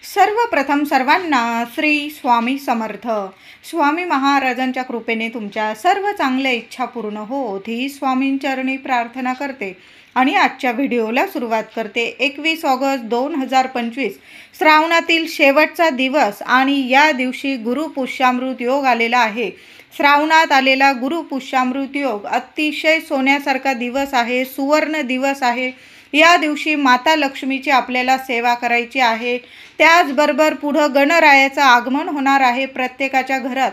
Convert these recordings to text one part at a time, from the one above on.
सर्वप्रथम सर्वांना श्री स्वामी समर्थ. स्वामी महाराजांच्या कृपेने तुमच्या सर्व चांगल्या इच्छा पूर्ण होत ही स्वामींचरणी प्रार्थना करते आणि आजच्या व्हिडिओला सुरुवात करते. 21 ऑगस्ट 2025 श्रावणातील शेवटचा दिवस आणि या दिवशी गुरुपुष्यामृत योग आलेला आहे. श्रावणात आलेला गुरुपुष्यामृत योग अतिशय सोन्यासारखा दिवस आहे, सुवर्ण दिवस आहे. या दिवशी माता लक्ष्मीची आपल्याला सेवा करायची आहे. त्याचबरोबर पुढं गणरायाचं आगमन होणार आहे. प्रत्येकाच्या घरात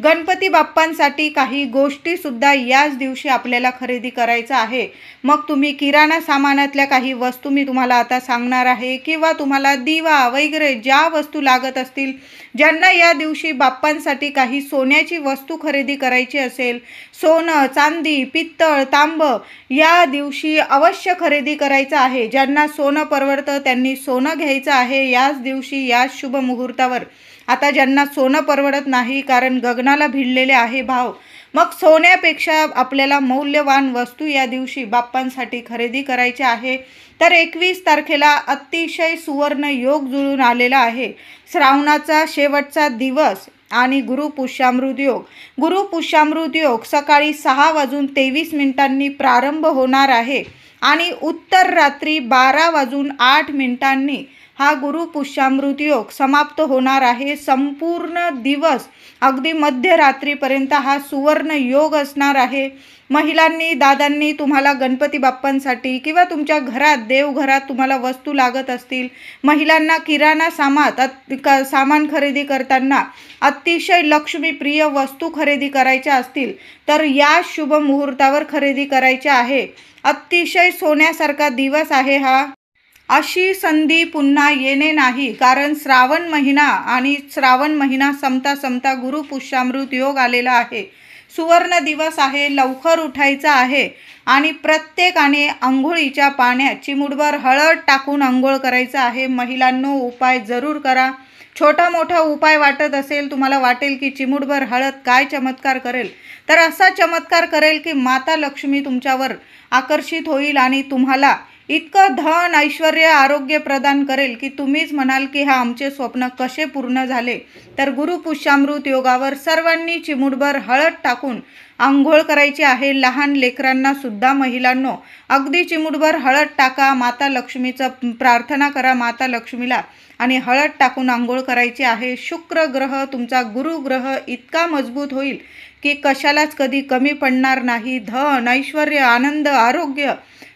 गणपती बाप्पांसाठी काही गोष्टीसुद्धा याच दिवशी आपल्याला खरेदी करायचं आहे. मग तुम्ही किराणा सामानातल्या काही वस्तू मी तुम्हाला आता सांगणार आहे, किंवा तुम्हाला दिवा वगैरे ज्या वस्तू लागत असतील, ज्यांना या दिवशी बाप्पांसाठी काही सोन्याची वस्तू खरेदी करायची असेल, सोनं चांदी पित्तळ तांब या दिवशी अवश्य खरेदी करायचं आहे. ज्यांना सोनं परवडतं त्यांनी सोनं घ्यायचं आहे याच दिवशी, याच शुभ मुहूर्तावर. आता ज्यांना सोनं परवडत नाही, कारण गगनाला भिडलेले आहे भाव, मग सोन्यापेक्षा आपल्याला मौल्यवान वस्तू या दिवशी बाप्पांसाठी खरेदी करायची आहे. तर 21 तारखेला अतिशय सुवर्ण योग जुळून आलेला आहे. श्रावणाचा शेवटचा दिवस आणि गुरुपुष्यामृत योग. गुरुपुष्यामृत योग सकाळी 6:23 प्रारंभ होणार आहे आणि उत्तर रात्री 12:08 हा गुरुपुष्यामृत योग समाप्त होणार आहे. संपूर्ण दिवस अगदी मध्यरात्रीपर्यंत हा सुवर्ण योग असणार आहे. महिलांनी दादांनी तुम्हाला गणपती बाप्पांसाठी किंवा तुमच्या घरात देवघरात तुम्हाला वस्तू लागत असतील, महिलांना किराणा सामान खरेदी करताना अतिशय लक्ष्मीप्रिय वस्तू खरेदी करायच्या असतील तर या शुभ मुहूर्तावर खरेदी करायच्या आहे. अतिशय सोन्यासारखा दिवस आहे हा. अशी संधी पुन्हा येणे नाही, कारण श्रावण महिना संपता गुरुपुष्यामृत योग आलेला आहे. सुवर्ण दिवस आहे. लवकर उठायचं आहे आणि प्रत्येकाने अंघोळीच्या पाण्यात चिमूटभर हळद टाकून अंघोळ करायचं आहे. महिलांनो, उपाय जरूर करा. छोटा मोठा उपाय वाटत असेल, तुम्हाला वाटेल की चिमूटभर हळद काय चमत्कार करेल, तर असा चमत्कार करेल की माता लक्ष्मी तुमच्यावर आकर्षित होईल आणि तुम्हाला इतकं धन ऐश्वर्य आरोग्य प्रदान करेल की तुम्हीच म्हणाल की हा आमचे स्वप्न कसे पूर्ण झाले. तर गुरुपुष्यामृत योगावर सर्वांनी चिमूटभर हळद टाकून आंघोळ करायची आहे. लहान लेकरांना सुद्धा महिलांनो अगदी चिमूटभर हळद टाका. माता लक्ष्मीचं प्रार्थना करा माता लक्ष्मीला आणि हळद टाकून आंघोळ करायची आहे. शुक्र ग्रह तुमचा गुरुग्रह इतका मजबूत होईल की कशालाच कधी कमी पडणार नाही. धन ऐश्वर्य आनंद आरोग्य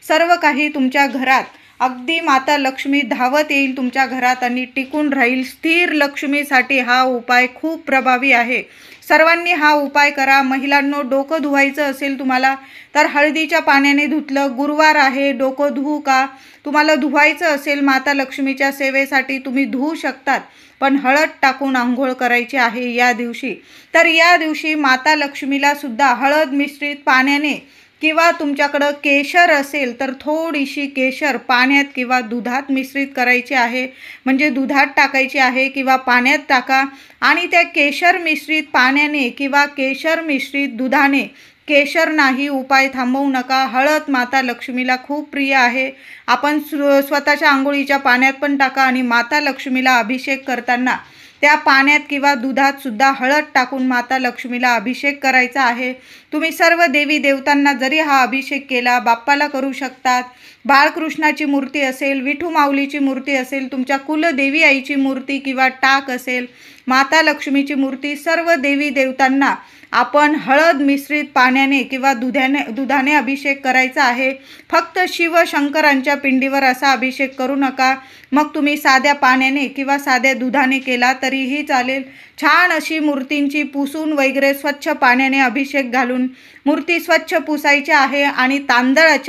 सर्व काही तुमच्या घरात अगदी माता लक्ष्मी धावत येईल तुमच्या घरात आणि टिकून राहील. स्थिर लक्ष्मीसाठी हा उपाय खूप प्रभावी आहे. सर्वांनी हा उपाय करा. महिलांनो, डोकं धुवायचं असेल तुम्हाला तर हळदीच्या पाण्याने धुतलं. गुरुवार आहे, डोकं धुवू का? तुम्हाला धुवायचं असेल माता लक्ष्मीच्या सेवेसाठी तुम्ही धुवू शकतात, पण हळद टाकून आंघोळ करायची आहे या दिवशी. तर या दिवशी माता लक्ष्मीला सुद्धा हळद मिश्रित पाण्याने किंवा तुमच्याकडं केशर असेल तर थोडीशी केशर पाण्यात किंवा दुधात मिश्रित करायची आहे. म्हणजे दुधात टाकायची आहे किंवा पाण्यात टाका आणि त्या केशर मिश्रित पाण्याने किंवा केशर मिश्रित दुधाने, केशर नाही, उपाय थांबवू नका. हळद माता लक्ष्मीला खूप प्रिय आहे. आपण स्वतःच्या आंघोळीच्या पाण्यात पण टाका आणि माता लक्ष्मीला अभिषेक करताना त्या पाण्यात किंवा दुधात सुद्धा हळद टाकून माता लक्ष्मीला अभिषेक करायचा आहे. तुम्ही सर्व देवी देवतांना जरी हा अभिषेक केला, बाप्पाला करू शकतात. बाळकृष्णाची मूर्ती असेल, विठू माऊलीची मूर्ती असेल, तुमच्या कुलदेवी आईची मूर्ती किंवा टाक असेल, माता लक्ष्मीची मूर्ती, सर्व देवी देवतांना आपण हळद मिश्रित पाण्याने किंवा दुधाने अभिषेक करायचा आहे. फक्त शिवशंकरांच्या पिंडीवर असा अभिषेक करू नका. मग तुम्ही साध्या पाण्याने किंवा साध्या दुधाने केला तरीही चालेल. छान अशी मूर्तींची पुसून वगैरे स्वच्छ पाण्याने अभिषेक घालून मूर्ती स्वच्छ पुसायची आहे आणि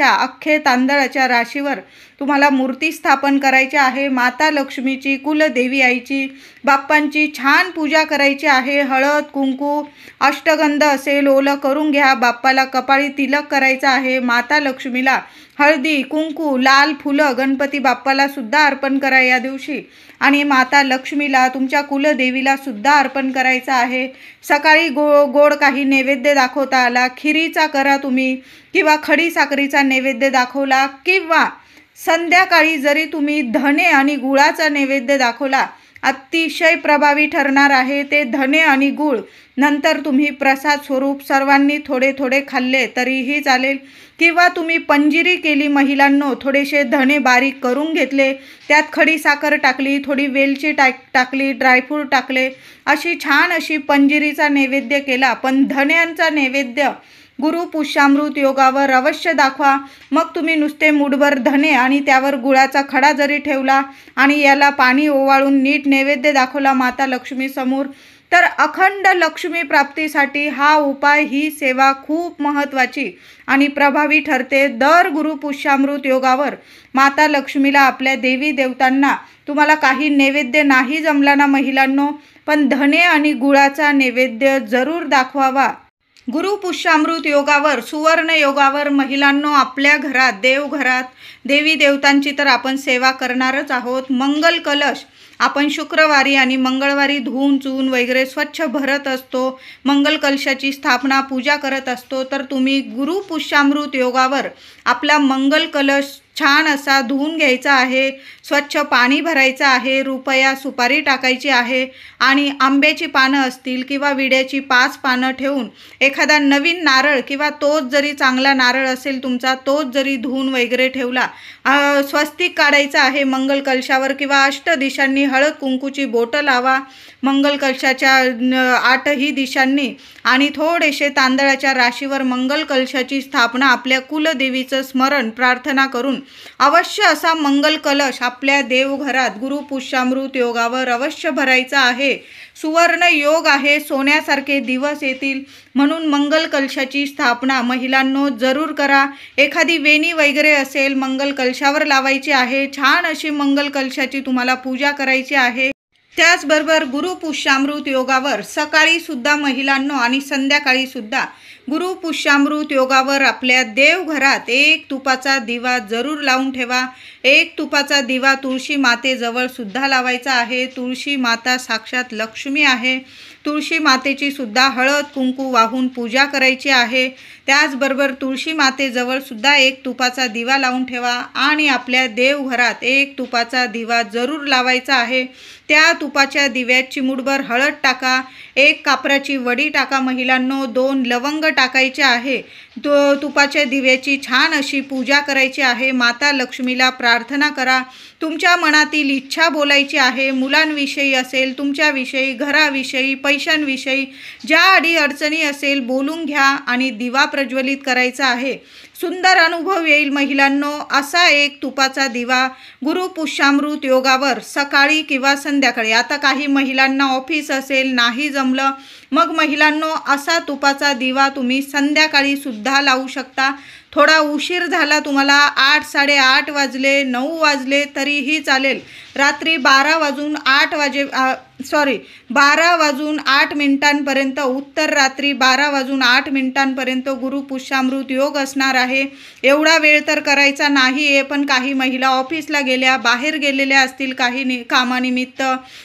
अख्खे तांदळाच्या राशीवर तुम्हाला मूर्ती स्थापन करायची आहे. माता लक्ष्मीची, कुलदेवी आईची, बाप्पांची छान पूजा करायची आहे. हळद कुंकू अष्टगंध असेल ओलं करून घ्या. बाप्पाला कपाळी तिलक करायचा आहे. माता लक्ष्मीला हळदी कुंकू लाल फुलं गणपती बाप्पाला सुद्धा अर्पण करा या दिवशी आणि माता लक्ष्मीला तुमच्या कुलदेवीला सुद्धा अर्पण करायचं आहे. सकाळी गोड काही नैवेद्य दाखवता आला, खिरीचा करा तुम्ही किंवा खडी साखरीचा नैवेद्य दाखवला, किंवा संध्याकाळी जरी तुम्ही धने आणि गुळाचा नैवेद्य दाखवला अतिशय प्रभावी ठरणार आहे ते धणे आणि गूळ. नंतर तुम्ही प्रसाद स्वरूप सर्वांनी थोडे थोडे खाल्ले तरीही चालेल, किंवा तुम्ही पंजिरी केली महिलांनो, थोडेसे धणे बारीक करून घेतले, त्यात खडी साखर टाकली, थोडी वेलची टाकली, ड्रायफ्रूट टाकले, अशी छान अशी पंजिरीचा नैवेद्य केला. पण धण्यांचा नैवेद्य गुरु पुष्यामृत योगावर अवश्य दाखवा. मग तुम्ही नुसते मुठभर धणे आणि त्यावर गुळाचा खडा जरी ठेवला आणि याला पाणी ओवाळून नीट नैवेद्य दाखवला माता लक्ष्मी समोर, तर अखंड लक्ष्मी प्राप्तीसाठी हा उपाय, ही सेवा खूप महत्त्वाची आणि प्रभावी ठरते. दर गुरु पुष्यामृत योगावर माता लक्ष्मीला, आपल्या देवी देवतांना, तुम्हाला काही नैवेद्य नाही जमला ना महिलांनो, पण धणे आणि गुळाचा नैवेद्य जरूर दाखवावा. गुरु पुष्यामृत योगावर, सुवर्ण योगावर महिलांनो, आपल्या घरात, देवघरात देवी देवतांची तर आपण सेवा करणारच आहोत. मंगल कलश आपण शुक्रवारी आणि मंगळवारी धुवून चुवून वगैरे स्वच्छ भरत असतो, मंगल कलशाची स्थापना पूजा करत असतो. तर तुम्ही गुरु पुष्यामृत योगावर आपला मंगल कलश छान असा धुवून घ्यायचा आहे, स्वच्छ पाणी भरायचं आहे, रुपया सुपारी टाकायची आहे आणि आंब्याची पानं असतील किंवा विड्याची 5 पानं ठेवून एखादा नवीन नारळ किंवा तोच जरी चांगला नारळ असेल तुमचा, तोच जरी धुवून वगैरे ठेवला, स्वस्तिक काढायचं आहे मंगल कलशावर किंवा अष्टदिशांनी हळद कुंकूची बोटं लावा मंगल कलशाच्या 8ही दिशांनी आणि थोडेसे तांदळाच्या राशीवर मंगल कलशाची स्थापना, आपल्या कुलदेवीचं स्मरण प्रार्थना करून अवश्य असा मंगल कलश आपल्या देवघरात गुरु पुष्यामृत योगावर अवश्य भरायचा आहे. सुवर्ण योग आहे, सोन्यासारखे दिवस येतील, म्हणून मंगल कलशाची स्थापना महिलांनो जरूर करा. एखादी वेणी वगैरे असेल मंगल कलशावर लावायची आहे, छान अशी मंगल कलशाची तुम्हाला पूजा करायची आहे. त्याचबरोबर गुरु पुष्यामृत योगावर सकाळी सुद्धा महिलांनो आणि संध्याकाळी सुद्धा गुरु पुष्यामृत योगावर आपल्या देवघरात एक तुपाचा दिवा जरूर लावून ठेवा. एक तुपाचा दिवा तुळशी मातेजवळ सुद्धा लावायचा आहे. तुळशी माता साक्षात लक्ष्मी आहे. तुळशी मातेची सुद्धा हळद कुंकू वाहून पूजा करायची आहे. त्याचबरोबर तुळशी मातेजवळ सुद्धा एक तुपाचा दिवा लावून ठेवा आणि आपल्या देवघरात एक तुपाचा दिवा जरूर लावायचा आहे. त्या तुपाच्या दिव्यात चिमूटभर हळद टाका, 1 कापराची वडी टाका महिलांनो, 2 लवंग टाकायचे आहे. तुपाच्या दिव्याची छान अशी पूजा करायची आहे. माता लक्ष्मीला प्रार्थना करा. तुमच्या मनातील इच्छा बोलायची आहे. मुलांविषयी असेल, तुमच्याविषयी, घराविषयी, पैशांविषयी ज्या अडीअडचणी असेल बोलून घ्या आणि दिवा प्रज्वलित करायचा आहे. सुंदर अनुभव येईल महिलांनो. असा एक तुपाचा दिवा गुरु पुष्यामृत योगावर सकाळी किंवा संध्याकाळी, आता काही महिलांना ऑफिस असेल, नाही जमलं, मग महिलांनो असा तुपाचा दिवा तुम्ही संध्याकाळी सुद्धा लावू शकता. थोडा उशीर झाला तुम्हाला, 8, 8:30 वाजले, 9 वाजले तरीही चालेल. रात्री 12 वाजून 8 मिनिटांपर्यंत, उत्तर रात्री 12 वाजून 8 मिनिटांपर्यंत गुरु पुष्यामृत योग असणार आहे. एवढा वेळ तर करायचा नाही आहे, पण काही महिला ऑफिसला गेल्या, बाहेर गेलेल्या असतील काही कामानिमित्त.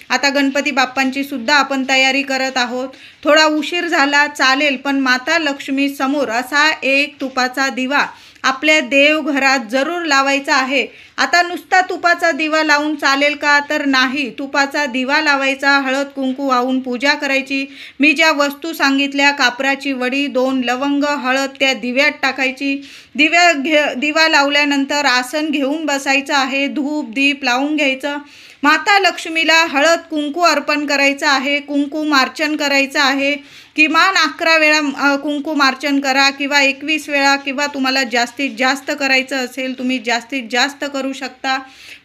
आता गणपती बाप्पांची सुद्धा आपण तयारी करत आहोत. थोडा उशीर झाला चालेल, पण माता लक्ष्मी समोर असा एक तुपाचा दिवा आपल्या देवघरात जरूर लावायचा आहे. आता नुसता तुपाचा दिवा लावून चालेल का? तर नाही. तुपाचा दिवा लावायचा, हळद कुंकू वाहून पूजा करायची. मी ज्या वस्तू सांगितल्या, कापराची वडी, 2 लवंग, हळद त्या दिव्यात टाकायची. दिवा लावल्यानंतर आसन घेऊन बसायचं आहे. धूप दीप लावून घ्यायचं. माता लक्ष्मीला हळद कुंकू अर्पण करायचं आहे. कुंकुमार्चन करायचं आहे. किमान 11 वेळा कुंकुमार्चन करा किंवा 21 वेळा, किंवा तुम्हाला जास्तीत जास्त करायचं असेल तुम्ही जास्तीत जास्त करू शकता.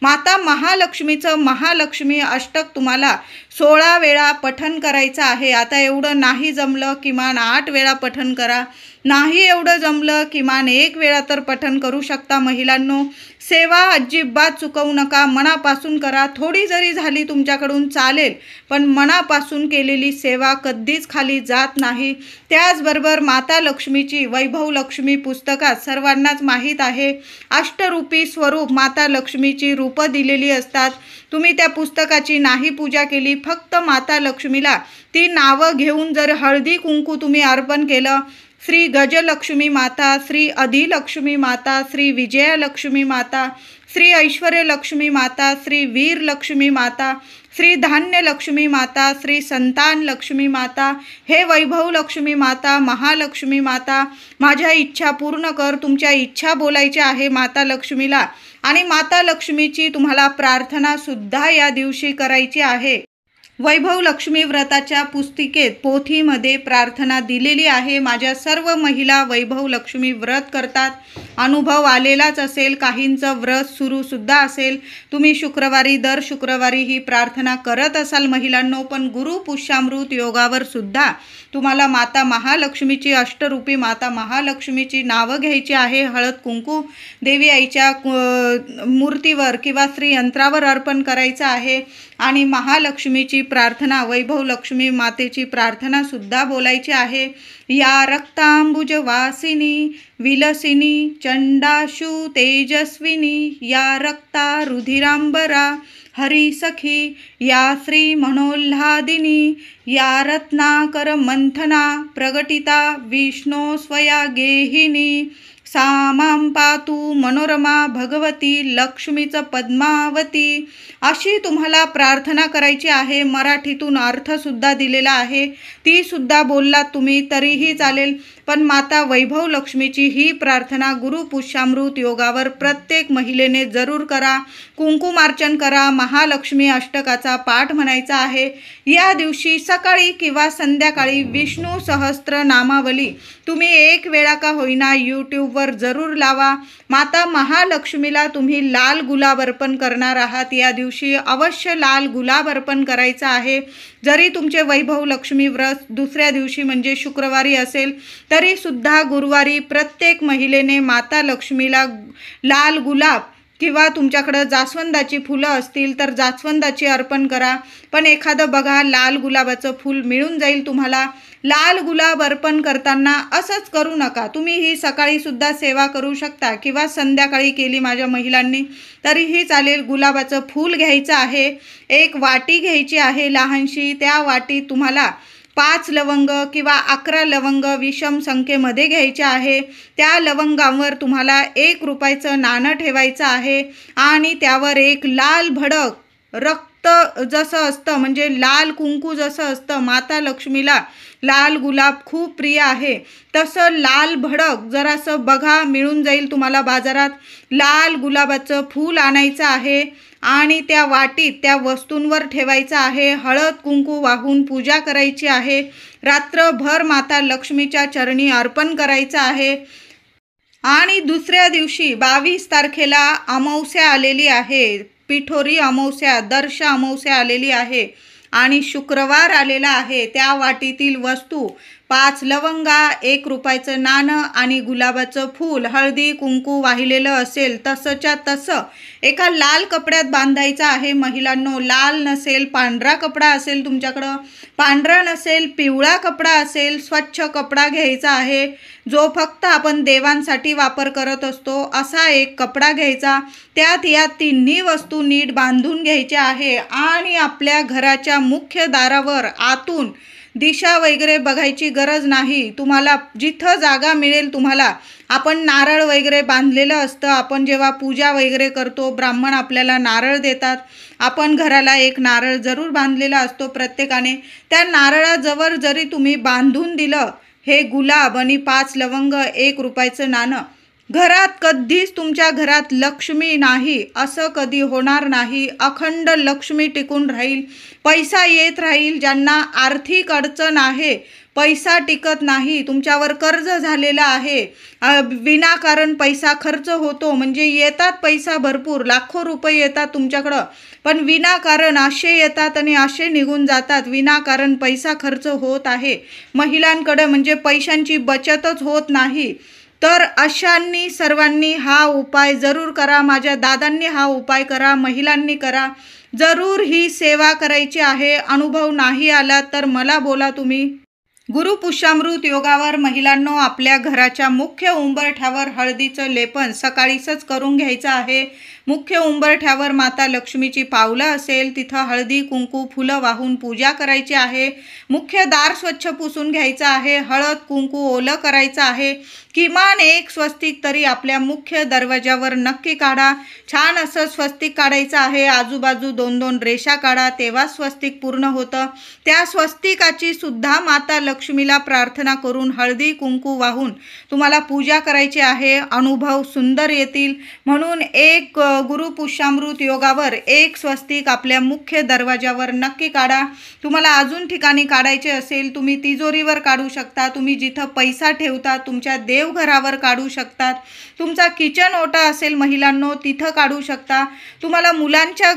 माता महालक्ष्मीचं महालक्ष्मी अष्टक तुम्हाला 16 वेळा पठण करायचं आहे. आता एवढं नाही जमलं, किमान 8 वेळा पठण करा. नाही एवढं जमलं, किमान 1 वेळा तर पठण करू शकता महिलांनो. सेवा अजिबात चुकवू नका, मनापासून करा. थोडी जरी झाली तुमच्याकडून चालेल, पण मनापासून केलेली सेवा कधीच खाली जात नाही. त्याचबरोबर माता लक्ष्मीची वैभव लक्ष्मी पुस्तकात सर्वांनाच माहीत आहे, अष्टरूपी स्वरूप माता लक्ष्मीची रूपं दिलेली असतात. तुम्ही त्या पुस्तकाची नाही पूजा केली, फक्त माता लक्ष्मीला ती नावं घेऊन जर हळदी कुंकू तुम्ही अर्पण केलं, श्री गजलक्ष्मी माता, श्री अधिलक्ष्मी माता, श्री विजयलक्ष्मी माता, श्री ऐश्वर्यलक्ष्मी माता, श्री वीरलक्ष्मी माता श्री धान्य लक्ष्मी माता, श्री संतान लक्ष्मी माता, हे वैभव लक्ष्मी माता, महालक्ष्मी माता, माझ्या इच्छा पूर्ण कर. तुमच्या इच्छा बोलायच्या आहे माता लक्ष्मीला आणि माता लक्ष्मीची तुम्हाला प्रार्थना सुद्धा या दिवशी करायची आहे. वैभव लक्ष्मी व्रताच्या पुस्तिकेत पोथीमध्ये प्रार्थना दिलेली आहे. माझ्या सर्व महिला वैभव लक्ष्मी व्रत करतात. अनुभव आलेलाच असेल, काहींचं व्रत सुद्धा असेल. तुम्ही दर शुक्रवारी ही प्रार्थना करत असाल महिलांनो. पण गुरु पुष्यामृत योगावर सुद्धा तुम्हाला माता महालक्ष्मीची, अष्टरूपी माता महालक्ष्मीची नावं घ्यायची आहे. हळद कुंकू देवी आईच्या मूर्तीवर किंवा श्रीयंत्रावर अर्पण करायचं आहे आणि महालक्ष्मीची प्रार्थना, वैभव लक्ष्मी मातेची प्रार्थना सुद्धा बोलायची आहे. या रक्तांबुज वासिनी विलसिनी चंडाशु तेजस्विनी, या रक्ता रुधिरांबरा हरी सखी, या श्री मनोल्हादिनी, या रत्नाकर मंथना प्रगटिता विष्णू स्वया गेहिनी, सामां पातु मनोरमा भगवती लक्ष्मीच पद्मावती. अशी तुम्हाला प्रार्थना करायची आहे. मराठीतून अर्थ सुद्धा दिलेला आहे, ती सुद्धा बोललात तुम्ही तरीही चालेल. पण माता वैभव लक्ष्मीची ही प्रार्थना गुरु पुष्यामृत योगावर प्रत्येक महिलेने जरूर करा. कुंकुमार्चन करा. महालक्ष्मी अष्टकाचा पाठ म्हणायचा आहे. या दिवशी सकाळी किंवा संध्याकाळी विष्णू सहस्त्र नामावली तुम्ही एक वेळा का होईना यूट्यूबवर जरूर लावा. माता महालक्ष्मीला तुम्ही लाल गुलाब अर्पण करणार आहात. या दिवशी अवश्य लाल गुलाब अर्पण करायचा आहे. जरी तुमचे वैभव लक्ष्मी व्रत दुसऱ्या दिवशी म्हणजे शुक्रवारी असेल तरी सुद्धा गुरुवारी प्रत्येक महिलेने माता लक्ष्मीला लाल गुलाब किंवा तुमच्याकडं जास्वंदाची फुलं असतील तर जास्वंदाची अर्पण करा. पण एखादं बघा लाल गुलाबाचं फूल मिळून जाईल तुम्हाला. लाल गुलाब अर्पण करताना असंच करू नका. तुम्ही ही सकाळी सुद्धा सेवा करू शकता किंवा संध्याकाळी केली माझ्या महिलांनी तरीही चालेल. गुलाबाचं फूल घ्यायचं आहे. एक वाटी घ्यायची आहे लहानशी. त्या वाटीत तुम्हाला 5 लवंग किंवा 11 लवंग विषम संख्येमध्ये घ्यायचे आहे. त्या लवंगांवर तुम्हाला 1 रुपयाचं नाणं ठेवायचं आहे आणि त्यावर एक लाल भडक रक्त जसं असतं म्हणजे लाल कुंकू जसं असतं, माता लक्ष्मीला लाल गुलाब खूप प्रिय आहे, तसं लाल भडक जरासं बघा मिळून जाईल तुम्हाला बाजारात. लाल गुलाबाचं फूल आणायचं आहे आणि त्या वाटीत त्या वस्तूंवर ठेवायचं आहे. हळद कुंकू वाहून पूजा करायची आहे. रात्रभर माता लक्ष्मीच्या चरणी अर्पण करायचं आहे. आणि दुसऱ्या दिवशी 22 तारखेला अमावस्या आलेली आहे. पिठोरी अमावस्या, दर्श अमावस्या आलेली आहे आणि शुक्रवार आलेला आहे. त्या वाटीतील वस्तू 5 लवंगा, 1 रुपयाचं नाणं आणि गुलाबाचं फूल, हळदी कुंकू वाहिलेलं असेल तसंच्या तसं एका लाल कपड्यात बांधायचं आहे. महिलांनो, लाल नसेल पांढरा कपडा असेल तुमच्याकडं, पांढरा नसेल पिवळा कपडा असेल, स्वच्छ कपडा घ्यायचा आहे जो फक्त आपण देवांसाठी वापर करत असतो असा एक कपडा घ्यायचा. त्यात या तिन्ही वस्तू नीट बांधून घ्यायच्या आहे आणि आपल्या घराच्या मुख्य दारावर आतून दिशा वगैरे बघायची गरज नाही. तुम्हाला जिथं जागा मिळेल तुम्हाला, आपण नारळ वगैरे बांधलेलं असतं. आपण जेव्हा पूजा वगैरे करतो ब्राह्मण आपल्याला नारळ देतात. आपण घराला एक नारळ जरूर बांधलेला असतो प्रत्येकाने. त्या नारळाजवळ जरी तुम्ही बांधून दिलं हे गुलाब आणि 5 लवंग, 1 रुपयाचं नाणं, घरात कधीच तुमच्या घरात लक्ष्मी नाही असं कधी होणार नाही. अखंड लक्ष्मी टिकून राहील, पैसा येत राहील. ज्यांना आर्थिक अडचण आहे, पैसा टिकत नाही, तुमच्यावर कर्ज झालेला आहे, विनाकारण पैसा खर्च होतो, म्हणजे येतात पैसा भरपूर, लाखो रुपये येतात तुमच्याकडं, पण विनाकारण असे येतात आणि असे निघून जातात. विनाकारण पैसा खर्च होत आहे महिलांकडं, म्हणजे पैशांची बचतच होत नाही. तर अशांनी सर्वांनी हा उपाय जरूर करा. माझ्या दादांनी हा उपाय करा, महिलांनी करा. जरूर ही सेवा करायची आहे. अनुभव नाही आला तर मला बोला तुम्ही. गुरु पुष्यामृत योगावर महिलांनो, आपल्या घराच्या मुख्य उंबरठ्यावर हळदीचं लेपन सकाळीच करून घ्यायचं आहे. मुख्य उंबरठ्यावर माता लक्ष्मीची पावलं असेल तिथं हळदी कुंकू फुलं वाहून पूजा करायची आहे. मुख्य दार स्वच्छ पुसून घ्यायचं आहे. हळद कुंकू ओलं करायचं आहे. किमान एक स्वस्तिक तरी आपल्या मुख्य दरवाजावर नक्की काढा। छान असं स्वस्तिक काढायचं आहे, आजूबाजू 2-2 रेषा काढा, तेव्हा स्वस्तिक पूर्ण होतं। त्या स्वस्तिकाची सुद्धा माता लक्ष्मीला प्रार्थना करून हळदी कुंकू वाहून तुम्हाला पूजा करायची आहे। अनुभव सुंदर येतील, म्हणून एक गुरुपुष्यामृत योगावर एक स्वस्तिक आपल्या मुख्य दरवाजावर नक्की काढा। तुम्हाला अजून ठिकाणी काढायचे असेल, तुम्ही तिजोरीवर काढू शकता, तुम्ही जिथं पैसा ठेवता तुमच्या देवघरावर काढू शकतात, तुमचा किचन ओटा असेल महिलांनो तिथं काढू शकता, तुम्हाला मुलांच्या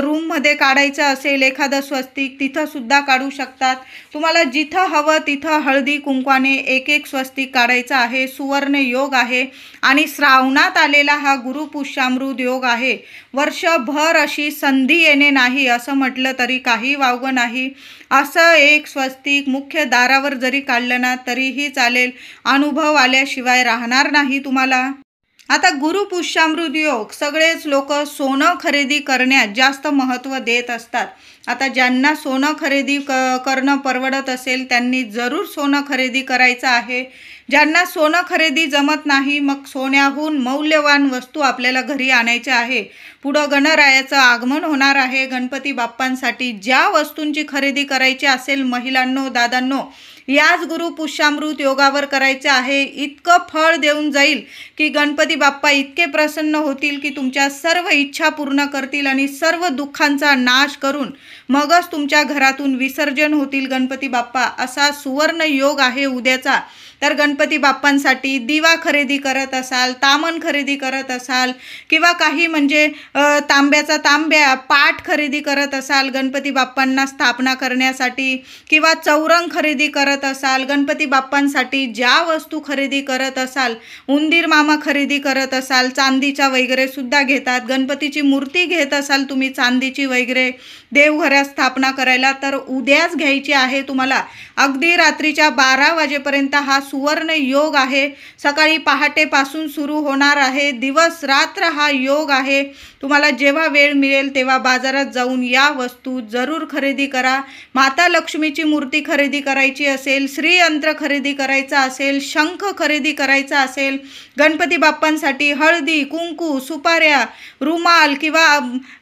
रूममध्ये काढायचं असेल एखादं स्वस्तिक तिथं सुद्धा काढू शकतात। तुम्हाला जिथं हवं तिथं हळदी कुंकवाने एक एक स्वस्तिक काढायचं आहे। सुवर्ण योग आहे आणि श्रावणात आलेला हा गुरुपुष्यामृत योग आहे। वर्षभर अशी संधी येणे नाही असं म्हटलं तरी काही वावगं नाही। असं एक स्वस्तिक मुख्य दारावर जरी काढलं ना तरीही चालेल, अनुभव आल्याशिवाय राहणार नाही तुम्हाला। आता गुरुपुष्यामृत योग सगळेच लोक सोनं खरेदी करण्यात जास्त महत्त्व देत असतात। आता ज्यांना सोनं खरेदी करणं परवडत असेल त्यांनी जरूर सोनं खरेदी करायचं आहे। ज्यांना सोनं खरेदी जमत नाही मग सोन्याहून मौल्यवान वस्तू आपल्याला घरी आणायच्या आहे। पुढं गणरायाचं आगमन होणार आहे, गणपती बाप्पांसाठी ज्या वस्तूंची खरेदी करायची असेल महिलांनो दादांनो याच गुरुपुष्यामृत योगावर करायचे आहे। इतकं फळ देऊन जाईल की गणपती बाप्पा इतके प्रसन्न होतील की तुमच्या सर्व इच्छा पूर्ण करतील आणि सर्व दुःखांचा नाश करून मगच तुमच्या घरातून विसर्जन होतील गणपती बाप्पा। असा सुवर्ण योग आहे उद्याचा। तर गणपती बाप्पांसाठी दिवा खरेदी करत असाल, तामण खरेदी करत असाल किंवा काही म्हणजे तांब्या पाट खरेदी करत असाल गणपती बाप्पांना स्थापना करण्यासाठी, किंवा चौरंग खरेदी करत असाल गणपती बाप्पांसाठी, ज्या वस्तू खरेदी करत असाल, उंदीर मामा खरेदी करत असाल, चांदीच्या वगैरे सुद्धा घेतात, गणपतीची मूर्ती घेत असाल तुम्ही चांदीची वगैरे देवघरात स्थापना करायला, तर उद्याच घ्यायची आहे तुम्हाला। अगदी रात्रीच्या 12 वाजेपर्यंत हा सुवर्ण योग आहे। सकाळी पहाटेपासून सुरू होणार आहे, दिवस रात्र हा योग आहे। तुम्हाला जेव्हा वेळ मिळेल तेव्हा बाजारात जाऊन या वस्तू जरूर खरेदी करा। माता लक्ष्मीची मूर्ती खरेदी करायची असेल, श्रीयंत्र खरेदी करायचा असेल, शंख खरेदी करायचा असेल, गणपती बाप्पांसाठी हळदी कुंकू सुपाऱ्या रुमाल किंवा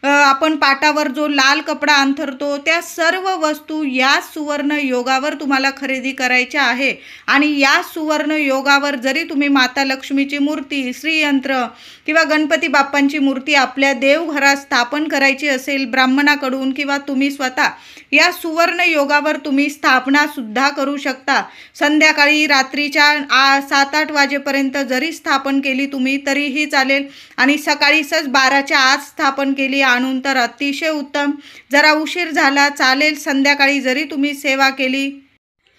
आपण पाटावर जो लाल कपडा अंथरतो त्या सर्व वस्तू या सुवर्ण योगावर तुम्हाला खरेदी करायच्या आहे। आणि या सुवर्ण योगावर जरी तुम्ही माता लक्ष्मीची मूर्ती, श्रीयंत्र किंवा गणपती बाप्पांची मूर्ती आपल्या देवघरात स्थापन करायची असेल ब्राह्मणाकडून किंवा तुम्ही स्वतः, या सुवर्ण योगावर तुम्ही स्थापना सुद्धा करू शकता। संध्याकाळी रात्रीच्या 7-8 वाजेपर्यंत जरी स्थापन केली तुम्ही तरीही चालेल, आणि सकाळीच 12च्या आत स्थापन केली आणून तर अतिशय उत्तम। जरा उशीर झाला चालेल, संध्याकाळी जरी तुम्ही सेवा केली।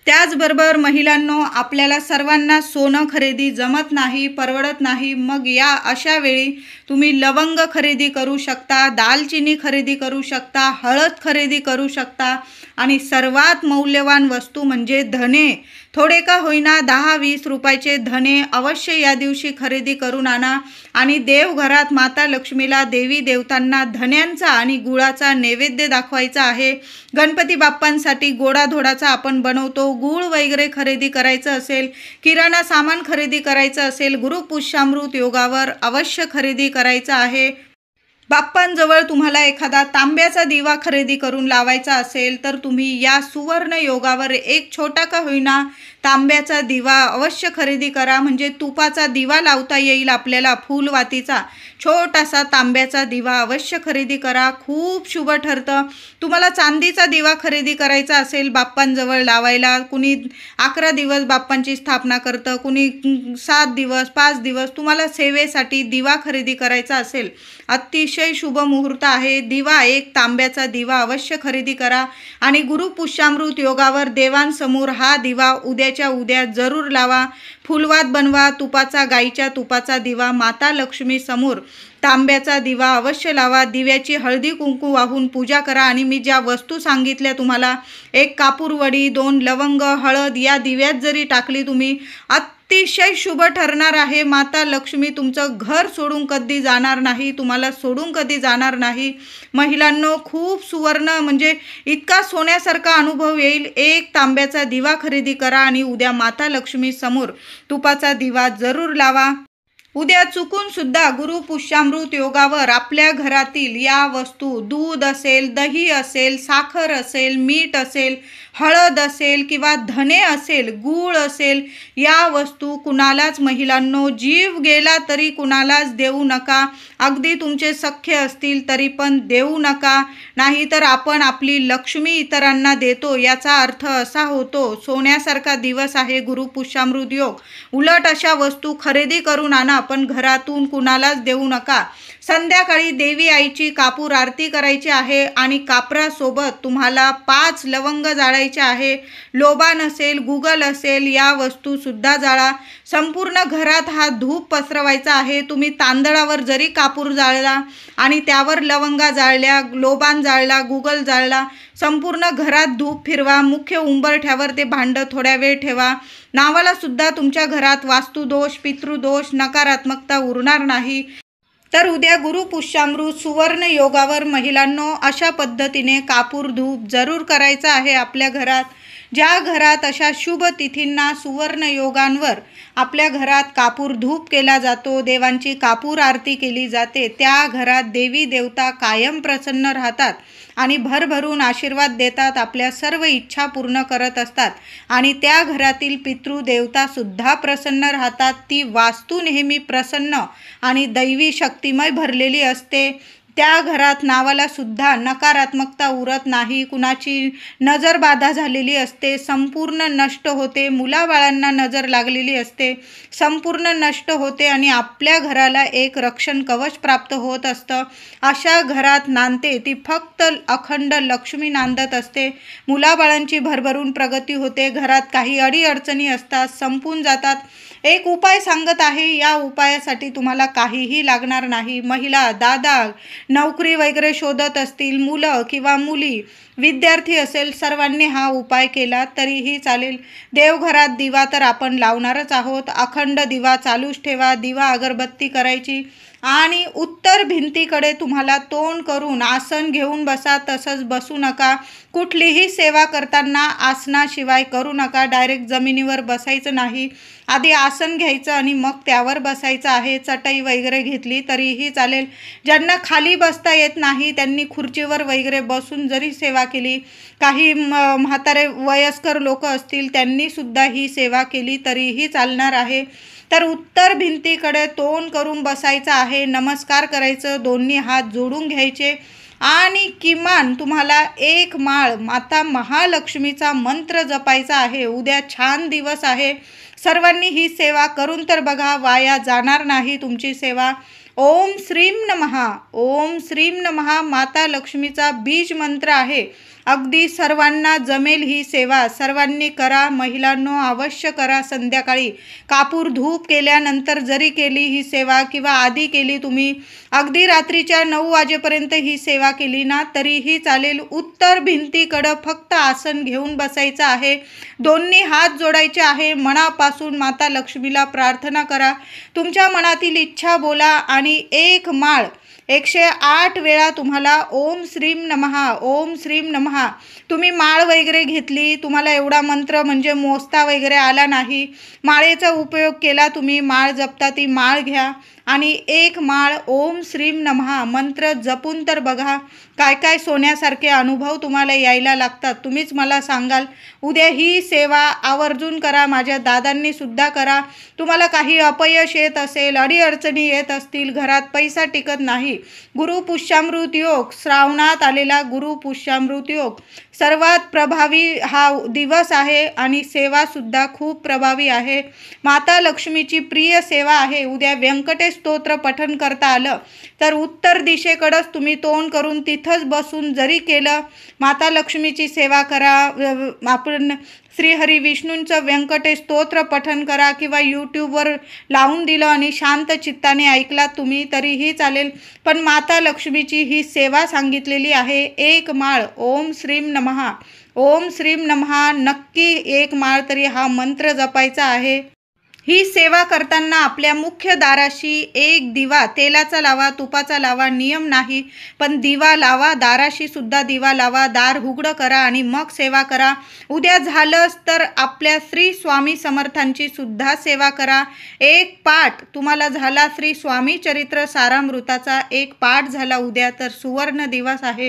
त्याचबरोबर महिलांनो, आपल्याला सर्वांना सोनं खरेदी जमत नाही, परवडत नाही, मग या अशा वेळी तुम्ही लवंग खरेदी करू शकता, दालचिनी खरेदी करू शकता, हळद खरेदी करू शकता, आणि सर्वात मौल्यवान वस्तू म्हणजे धने। थोडे का होईना 10-20 रुपयाचे धने अवश्य या दिवशी खरेदी करून आणा आणि देवघरात माता लक्ष्मीला, देवी देवतांना धन्यांचा आणि गुळाचा नैवेद्य दाखवायचा आहे। गणपती बाप्पांसाठी गोडाधोडाचा आपण बनवतो, गूळ वगैरे खरेदी करायचं असेल, किराणा सामान खरेदी करायचं असेल, गुरुपुष्यामृत योगावर अवश्य खरेदी करायचं आहे। बाप्पांजवळ तुम्हाला एखादा तांब्याचा दिवा खरेदी करून लावायचा असेल तर तुम्ही या सुवर्ण योगावर एक छोटा का होईना तांब्याचा दिवा अवश्य खरेदी करा, म्हणजे तुपाचा दिवा लावता येईल आपल्याला, फुलवातीचा छोटासा तांब्याचा दिवा अवश्य खरेदी करा, खूप शुभ ठरतं। तुम्हाला चांदीचा दिवा खरेदी करायचा असेल बाप्पांजवळ लावायला, कुणी 11 दिवस बाप्पांची स्थापना करतं, कुणी 7 दिवस 5 दिवस, तुम्हाला सेवेसाठी दिवा खरेदी करायचा असेल, अतिशय शुभ मुहूर्त आहे। दिवा एक तांब्याचा दिवा अवश्य खरेदी करा आणि गुरुपुष्यामृत योगावर देवांसमोर हा दिवा उद्याच्या उद्या जरूर लावा। फुलवात बनवा, तुपाचा, गाईच्या तुपाचा दिवा माता लक्ष्मी समोर तांब्याचा दिवा अवश्य लावा, दिव्याची हळदी कुंकू वाहून पूजा करा। आणि मी ज्या वस्तू सांगितल्या तुम्हाला, एक कापूरवडी, 2 लवंग, हळद या दिव्यात जरी टाकली तुम्ही, अतिशय शुभ ठरणार आहे। माता लक्ष्मी तुमचं घर सोडून कधी जाणार नाही, तुम्हाला सोडून कधी जाणार नाही। महिलांनो, खूप सुवर्ण म्हणजे इतका सोन्यासारखा अनुभव येईल। एक तांब्याचा दिवा खरेदी करा आणि उद्या माता लक्ष्मी समोर तुपाचा दिवा जरूर लावा। उद्या चुकून सुद्धा गुरु पुष्यामृत योगावर आपल्या घरातील या वस्तू, दूध असेल, दही असेल, साखर असेल, मीठ असेल, हळद असेल किंवा धने असेल, गूळ असेल, या वस्तू कुणालाच, महिलांनो, जीव गेला तरी कुणालाच देऊ नका। अगदी तुमचे सख्य असतील तरी पण देऊ नका, नाहीतर आपण आपली लक्ष्मी इतरांना देतो याचा अर्थ असा होतो। सोन्यासारखा दिवस आहे गुरु पुष्यामृत योग। उलट अशा वस्तू खरेदी करून आणा, पण घरातून कुणालाच देऊ नका। संध्याकाळी देवी आईची कापूर आरती करायची आहे आणि कापरासोबत तुम्हाला 5 लवंग जाळायचे आहे। लोबान असेल, गुगल असेल, या वस्तू सुद्धा जाळा। संपूर्ण घरात हा धूप पसरवायचा आहे। तुम्ही तांदळावर जरी कापूर जाळला आणि त्यावर लवंगा जाळल्या, लोबान जाळला, गुगल जाळला, संपूर्ण घरात धूप फिरवा। मुख्य उंबरठ्यावर ते भांडं थोड्या वेळ ठेवा। नावाला सुद्धा तुमच्या घरात वास्तुदोष, पितृदोष, नकारात्मकता उरणार नाही। तर उद्या गुरु पुष्यामृत सुवर्ण योगावर महिलांनो अशा पद्धतीने कापूर धूप जरूर करायचा आहे आपल्या घरात। ज्या घरात अशा शुभ तिथींना, सुवर्ण योगांवर आपल्या घरात कापूर धूप केला जातो, देवांची कापूर आरती केली जाते, त्या घरात देवी देवता कायम प्रसन्न राहतात आणि भरभरून आशीर्वाद देतात, आपल्या सर्व इच्छा पूर्ण करत असतात आणि त्या घरातील पितृदेवतासुद्धा प्रसन्न राहतात। ती वास्तू नेहमी प्रसन्न आणि दैवी शक्तिमय भरलेली असते। त्या घरात नावाला सुद्धा नकारात्मकता उरत नाही, कुणाची नजर बाधा झालेली असते संपूर्ण नष्ट होते, मुलाबाळांना नजर लागलेली असते संपूर्ण नष्ट होते आणि आपल्या घराला एक रक्षण कवच प्राप्त होत असतं। अशा घरात नांदते ती फक्त अखंड लक्ष्मी नांदत असते। मुलाबाळांची भरभरून प्रगती होते, घरात काही अडीअडचणी असतात, संपून जातात। एक उपाय सांगत आहे, या उपायासाठी तुम्हाला काहीही लागणार नाही। महिला, दादा, नोकरी वगैरे शोधत असतील, मुलं किंवा मुली, विद्यार्थी असेल, सर्वांनी हा उपाय केला तरीही चालेल। देवघरात दिवा तर आपण लावणारच आहोत, अखंड दिवा चालूच ठेवा, दिवा अगरबत्ती करायची आणि उत्तर भिंतीकडे तुम्हाला तोंड करून आसन घेऊन बसा, तसंच बसू नका। कुठलीही सेवा करताना आसनाशिवाय करू नका, डायरेक्ट जमिनीवर बसायचं नाही, आधी आसन घ्यायचं आणि मग त्यावर बसायचं आहे। चटई वगैरे घेतली तरीही चालेल। ज्यांना खाली बसता येत नाही त्यांनी खुर्चीवर वगैरे बसून जरी सेवा केली, काही म्हातारे वयस्कर लोक असतील त्यांनी सुद्धा ही सेवा केली तरीही चालणार आहे। तर उत्तर भिंतीकडे तोंड करून बसायचं आहे, नमस्कार करायचं, दोन्ही हात जोडून घ्यायचे आणि किमान तुम्हाला 1 माळ माता महालक्ष्मीचा मंत्र जपायचा आहे। उद्या छान दिवस आहे, सर्वांनी ही सेवा करून तर बघा, वाया जाणार नाही तुमची सेवा। ओम श्रीम नमः, ओम श्रीम नमः माता लक्ष्मीचा बीज मंत्र आहे। अगदी सर्वांना जमेल ही सेवा, सर्वांनी करा। महिलांनो अवश्य करा। संध्याकाळी कापूर धूप केल्यानंतर जरी केली ही सेवा किंवा आधी केली, तुम्ही अगदी रात्रीच्या 9 वाजेपर्यंत ही सेवा केली ना तरीही चालेल। उत्तर भिंतीकडं फक्त आसन घेऊन बसायचं आहे, दोन्ही हात जोडायचे आहे, मनापासून माता लक्ष्मीला प्रार्थना करा, तुमच्या मनातील इच्छा बोला आणि 1 माळ 108 वेळा तुम्हाला ओम श्रीम नमः, ओम श्रीम नमः। तुम्ही माळ वगैरे घेतली, तुम्हाला एवढा मंत्र म्हणजे मोजता वगैरे आला नाही, माळेचा उपयोग केला, तुम्ही माळ जपता ती माळ घ्या आणि 1 माळ ओम श्रीम नमः मंत्र जपून तर बघा, काय काय सोन्यासारखे अनुभव तुम्हाला यायला लागतात, तुम्हीच मला सांगाल। उद्या ही सेवा आवर्जून करा, माझ्या दादांनी सुद्धा करा। तुम्हाला काही अपयश येत असेल, अडीअडचणी येत असतील, घरात पैसा टिकत नाही, गुरु पुष्यामृत योग, श्रावणात आलेला गुरु पुष्यामृत योग सर्वात प्रभावी हा दिवस आहे आणि सेवा सुद्धा खूप प्रभावी आहे। माता लक्ष्मीची प्रिय सेवा आहे। उद्या व्यंकटेश स्तोत्र पठण करता आलं तर उत्तर दिशेकडेच तुम्ही तोंड करून तिथंच बसून जरी केलं, माता लक्ष्मीची सेवा करा। आपण श्रीहरी विष्णूंचं व्यंकटेश स्तोत्र पठण करा किंवा यूट्यूबवर लावून दिलं आणि शांत चित्ताने ऐकलात तुम्ही तरीही चालेल, पण माता लक्ष्मीची ही सेवा सांगितलेली आहे। 1 माळ ओम श्रीम नमः, ओम श्रीम नमः नक्की 1 माळ तरी हा मंत्र जपायचा आहे। ही सेवा करताना आपल्या मुख्य दाराशी एक दिवा तेलाचा लावा, तुपाचा लावा, नियम नाही, पण दिवा लावा. दाराशी सुद्धा दिवा लावा, दार उघडं करा आणि मग सेवा करा. उद्या झालंच तर आपल्या श्री स्वामी समर्थांची सुद्धा सेवा करा. एक पाठ तुम्हाला झाला, श्री स्वामी चरित्र सारामृताचा एक पाठ झाला उद्या, तर सुवर्ण दिवस आहे.